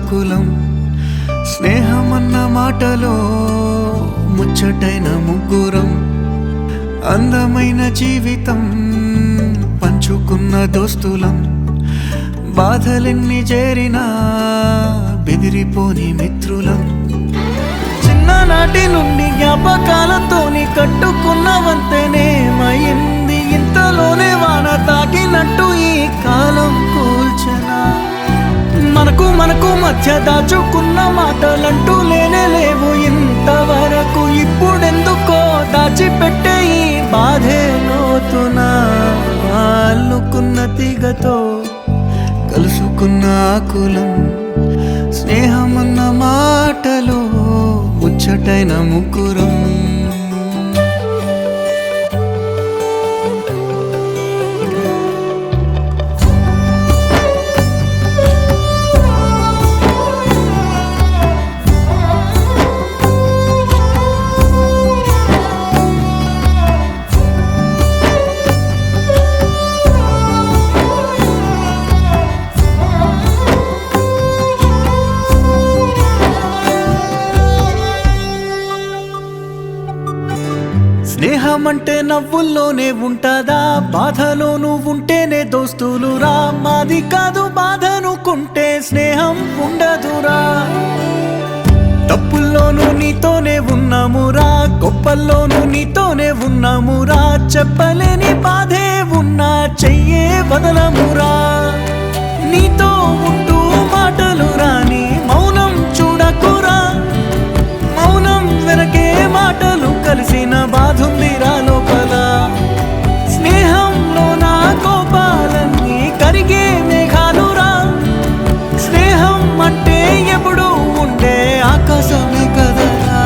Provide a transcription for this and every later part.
కులం స్నేహమన్న మాటలో ముచ్చటైన ముగ్గురం అందమైన జీవితం పంచుకున్న దోస్తులం బాధలెన్ని చేరినా బెదిరిపోని మిత్రులం చిన్ననాటి నుండి జ్ఞాపకాలతోని కట్టుకున్న వంతెనేమైంది ఇంతలోనే వాన తాకినట్టు ఈ కాలం కూల్చనా మనకు మధ్య దాచుకున్న మాటలంటూ లేవు ఇంతవరకు ఇప్పుడెందుకో దాచిపెట్టే ఈ బాధే లోతునా అల్లుకున్న తీగతో కలుసుకున్న కులం స్నేహమన్న మాటలో ముచ్చటైన ముగ్గురం స్నేహమంటే నవ్వుల్లోనే ఉంటదా బాధలో నువ్వుంటేనే దోస్తులురా మాది కాదు బాధనుకుంటే స్నేహం ఉండదురా తప్పుల్లోనూ నీతోనే ఉన్నామురా గొప్పల్లోనూ నీతోనే ఉన్నామురా చెప్పలేని బాధే ఉన్నా చెయ్యే వదలమురా నీతో ఉంటూ మాటలు రాని మౌనం చూడకురా మౌనం వెనకే మాటలు కలిసిన బాధుందిరా లోపల స్నేహంలో నా కోపాలన్నీ కరిగే మేఘాలురా స్నేహం అంటే ఎప్పుడు ఉండే ఆకాశమే కదరా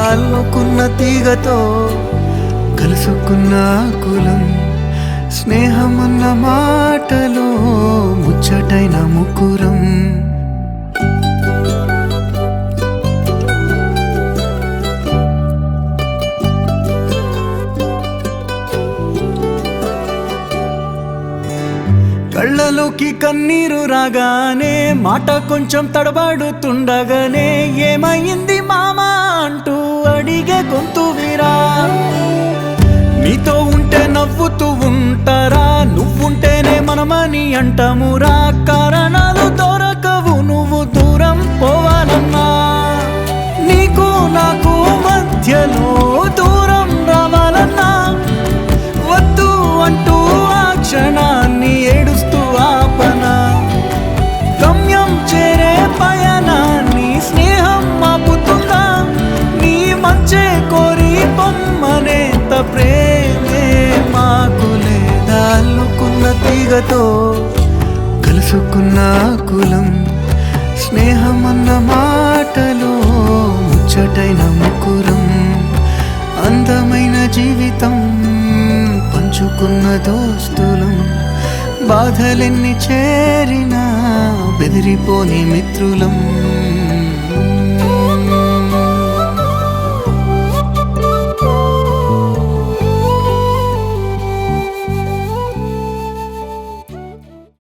అల్లుకున్న తీగతో కలుసుకున్న కులం స్నేహమన్న మాటలో ముచ్చటైన ముగ్గురం కళ్ళలోకి కన్నీరు రాగానే మాట కొంచెం తడబడుతుండగానే ఏమైంది మామా అంటూ అడిగే గొంతు వీరా నీతో ఉంటే నవ్వుతూ ఉంటారా నువ్వుంటేనే మనమని అంటామురా కారణాలు దొరకవు నువ్వు దూరం పోవాలన్నా నీకు నాకు మధ్యలో దూరం రావాలన్నా వద్దు అంటూ ఆ క్షణాన్ని ఏడుస్తూ ఆపనా గమ్యం చేరే పయనాన్ని స్నేహం ఆపుతుందా నీ మంచే కోరి పొమ్మనేంత ప్రేమే మాకు లేదా అల్లుకున్న తీగతో కలుసుకున్న కులం స్నేహమన్న మాటలో ముచ్చటైన ముగ్గురం అందమైన జీవితం పంచుకున్న దోస్తులం బాధలెన్ని చేరినా బెదిరిపోని మిత్రులం